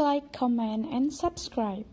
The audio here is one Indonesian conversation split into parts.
like, comment, and subscribe.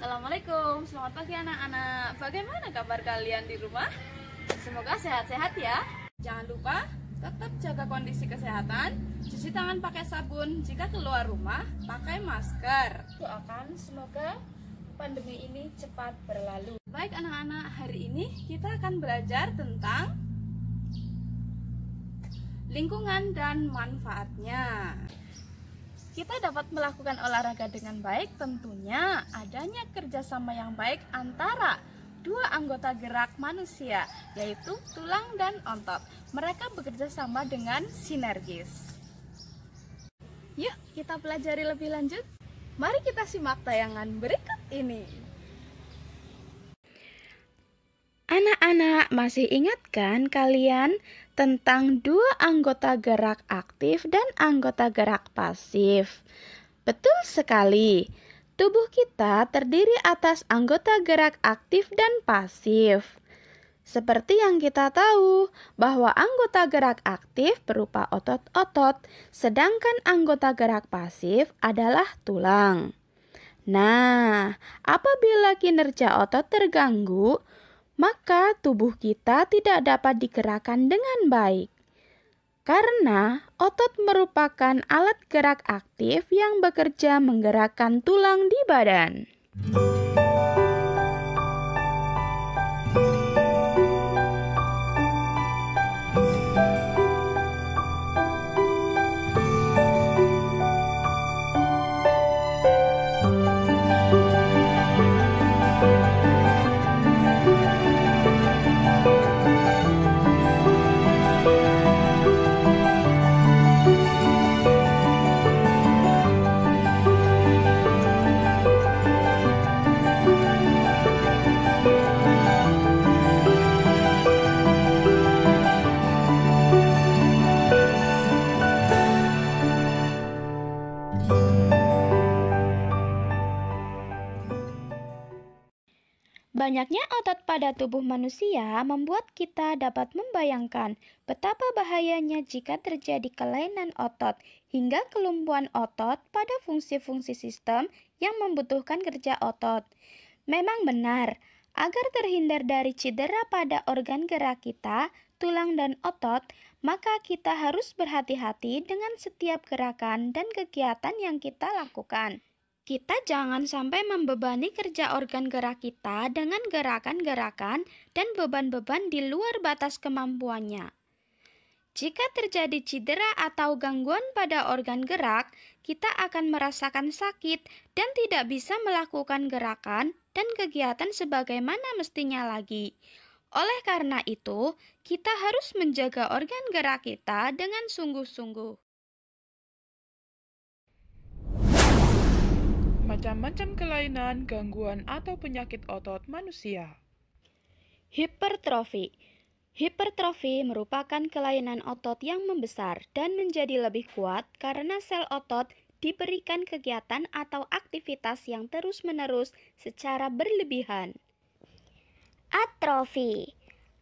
Assalamualaikum, selamat pagi anak-anak. Bagaimana kabar kalian di rumah? Semoga sehat-sehat ya. Jangan lupa tetap jaga kondisi kesehatan, cuci tangan pakai sabun, jika keluar rumah pakai masker. Doakan semoga pandemi ini cepat berlalu. Baik anak-anak, hari ini kita akan belajar tentang lingkungan dan manfaatnya. Kita dapat melakukan olahraga dengan baik tentunya adanya kerjasama yang baik antara dua anggota gerak manusia, yaitu tulang dan otot. Mereka bekerja sama dengan sinergis. Yuk kita pelajari lebih lanjut. Mari kita simak tayangan berikut ini. Anak-anak, masih ingatkan kalian tentang dua anggota gerak aktif dan anggota gerak pasif? Betul sekali. Tubuh kita terdiri atas anggota gerak aktif dan pasif. Seperti yang kita tahu bahwa anggota gerak aktif berupa otot-otot, sedangkan anggota gerak pasif adalah tulang. Nah, apabila kinerja otot terganggu, maka tubuh kita tidak dapat digerakkan dengan baik. Karena otot merupakan alat gerak aktif yang bekerja menggerakkan tulang di badan. Banyaknya otot pada tubuh manusia membuat kita dapat membayangkan betapa bahayanya jika terjadi kelainan otot hingga kelumpuhan otot pada fungsi-fungsi sistem yang membutuhkan kerja otot. Memang benar, agar terhindar dari cedera pada organ gerak kita, tulang dan otot, maka kita harus berhati-hati dengan setiap gerakan dan kegiatan yang kita lakukan. Kita jangan sampai membebani kerja organ gerak kita dengan gerakan-gerakan dan beban-beban di luar batas kemampuannya. Jika terjadi cedera atau gangguan pada organ gerak, kita akan merasakan sakit dan tidak bisa melakukan gerakan dan kegiatan sebagaimana mestinya lagi. Oleh karena itu, kita harus menjaga organ gerak kita dengan sungguh-sungguh. Macam-macam kelainan, gangguan, atau penyakit otot manusia. Hipertrofi. Hipertrofi merupakan kelainan otot yang membesar dan menjadi lebih kuat karena sel otot diberikan kegiatan atau aktivitas yang terus-menerus secara berlebihan. Atrofi.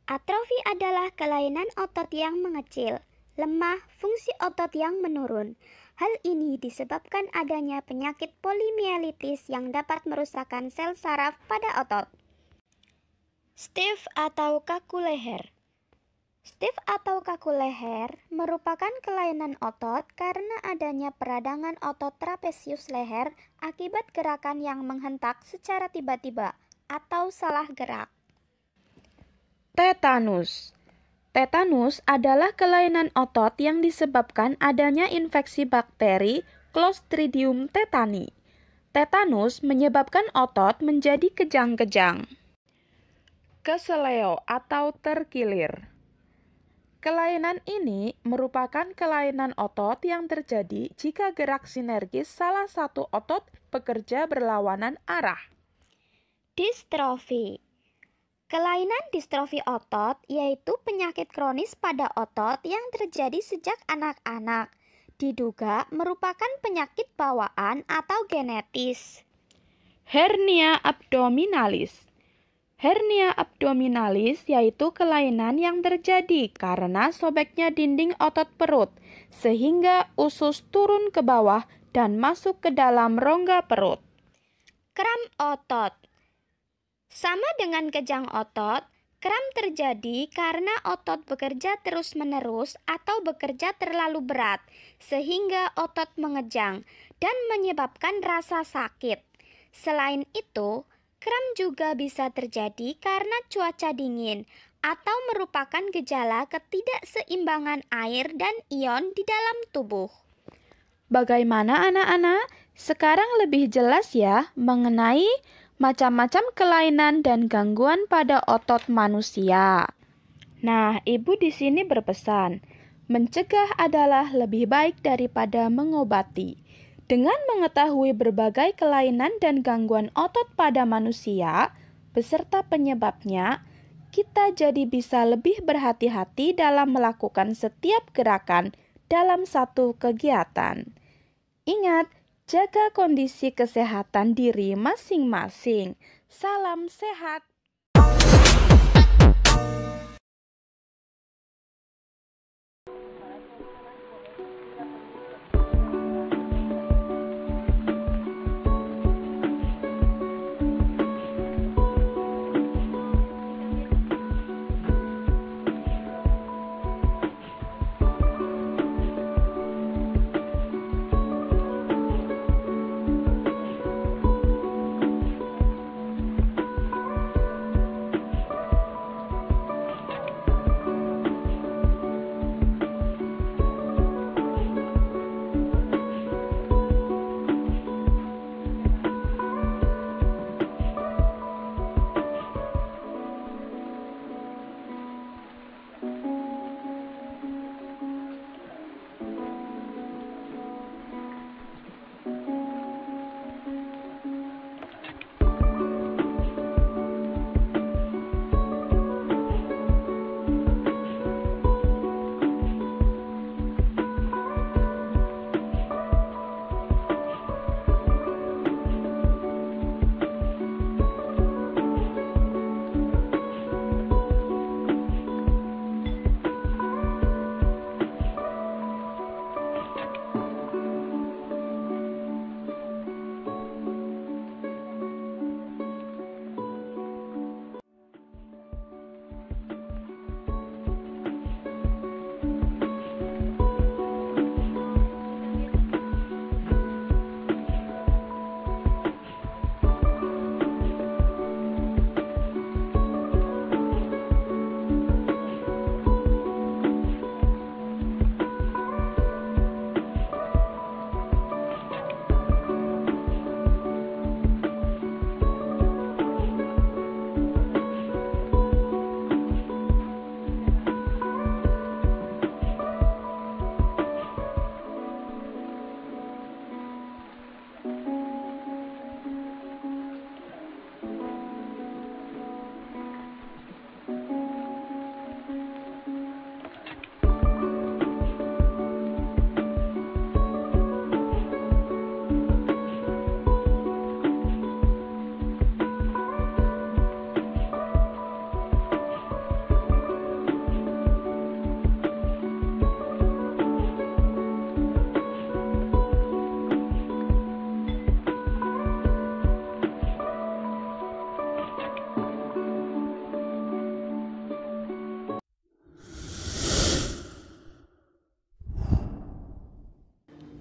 Atrofi adalah kelainan otot yang mengecil, lemah, fungsi otot yang menurun. Hal ini disebabkan adanya penyakit polimielitis yang dapat merusakkan sel saraf pada otot. Stiff atau kaku leher. Stiff atau kaku leher merupakan kelainan otot karena adanya peradangan otot trapesius leher akibat gerakan yang menghentak secara tiba-tiba atau salah gerak. Tetanus. Tetanus adalah kelainan otot yang disebabkan adanya infeksi bakteri Clostridium tetani. Tetanus menyebabkan otot menjadi kejang-kejang. Keseleo atau terkilir. Kelainan ini merupakan kelainan otot yang terjadi jika gerak sinergis salah satu otot bekerja berlawanan arah. Distrofi. Kelainan distrofi otot yaitu penyakit kronis pada otot yang terjadi sejak anak-anak. Diduga merupakan penyakit bawaan atau genetis. Hernia abdominalis. Hernia abdominalis yaitu kelainan yang terjadi karena sobeknya dinding otot perut, sehingga usus turun ke bawah dan masuk ke dalam rongga perut. Kram otot. Sama dengan kejang otot, kram terjadi karena otot bekerja terus-menerus atau bekerja terlalu berat, sehingga otot mengejang dan menyebabkan rasa sakit. Selain itu, kram juga bisa terjadi karena cuaca dingin atau merupakan gejala ketidakseimbangan air dan ion di dalam tubuh. Bagaimana anak-anak? Sekarang lebih jelas ya mengenai macam-macam kelainan dan gangguan pada otot manusia. Nah, Ibu di sini berpesan, mencegah adalah lebih baik daripada mengobati. Dengan mengetahui berbagai kelainan dan gangguan otot pada manusia, beserta penyebabnya, kita jadi bisa lebih berhati-hati dalam melakukan setiap gerakan dalam satu kegiatan. Ingat, jaga kondisi kesehatan diri masing-masing. Salam sehat.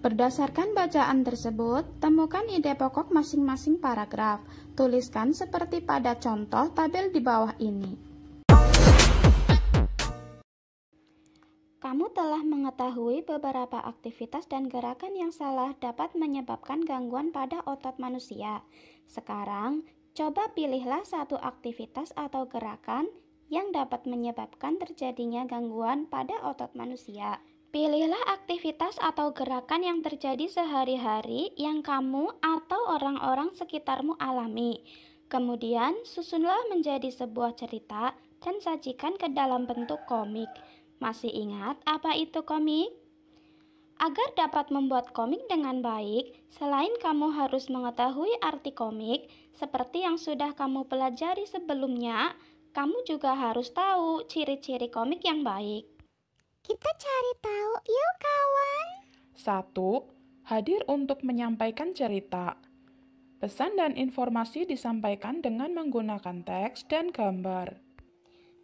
Berdasarkan bacaan tersebut, temukan ide pokok masing-masing paragraf. Tuliskan seperti pada contoh tabel di bawah ini. Kamu telah mengetahui beberapa aktivitas dan gerakan yang salah dapat menyebabkan gangguan pada otot manusia. Sekarang, coba pilihlah satu aktivitas atau gerakan yang dapat menyebabkan terjadinya gangguan pada otot manusia. Pilihlah aktivitas atau gerakan yang terjadi sehari-hari yang kamu atau orang-orang sekitarmu alami. Kemudian, susunlah menjadi sebuah cerita dan sajikan ke dalam bentuk komik. Masih ingat apa itu komik? Agar dapat membuat komik dengan baik, selain kamu harus mengetahui arti komik, seperti yang sudah kamu pelajari sebelumnya, kamu juga harus tahu ciri-ciri komik yang baik. Kita cari tahu yuk kawan. 1. Hadir untuk menyampaikan cerita. Pesan dan informasi disampaikan dengan menggunakan teks dan gambar.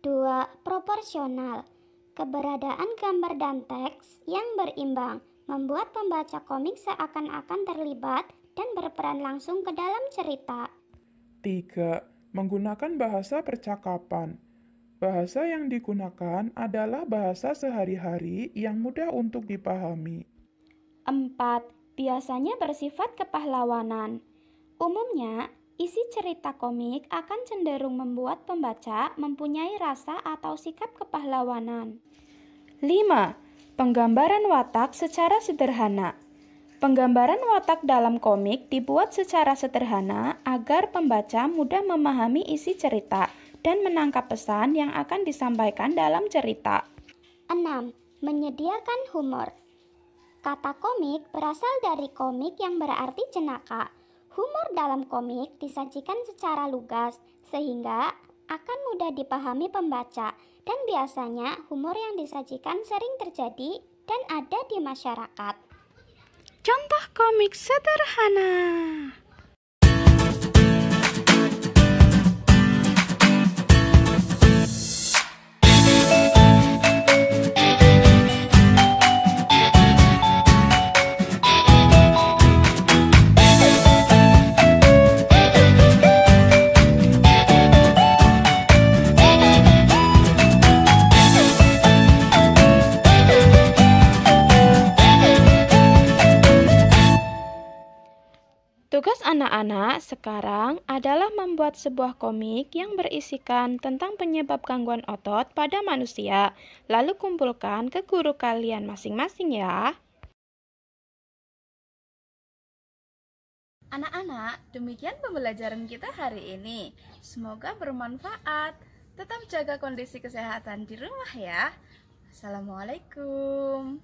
2. Proporsional. Keberadaan gambar dan teks yang berimbang membuat pembaca komik seakan-akan terlibat dan berperan langsung ke dalam cerita. 3. Menggunakan bahasa percakapan. Bahasa yang digunakan adalah bahasa sehari-hari yang mudah untuk dipahami. 4. Biasanya bersifat kepahlawanan. Umumnya, isi cerita komik akan cenderung membuat pembaca mempunyai rasa atau sikap kepahlawanan. 5. Penggambaran watak secara sederhana. Penggambaran watak dalam komik dibuat secara sederhana agar pembaca mudah memahami isi cerita dan menangkap pesan yang akan disampaikan dalam cerita. 6. Menyediakan humor. Kata komik berasal dari komik yang berarti jenaka. Humor dalam komik disajikan secara lugas sehingga akan mudah dipahami pembaca, dan biasanya humor yang disajikan sering terjadi dan ada di masyarakat. Contoh komik sederhana. Tugas anak-anak sekarang adalah membuat sebuah komik yang berisikan tentang penyebab gangguan otot pada manusia. Lalu kumpulkan ke guru kalian masing-masing ya. Anak-anak, demikian pembelajaran kita hari ini. Semoga bermanfaat. Tetap jaga kondisi kesehatan di rumah ya. Assalamualaikum.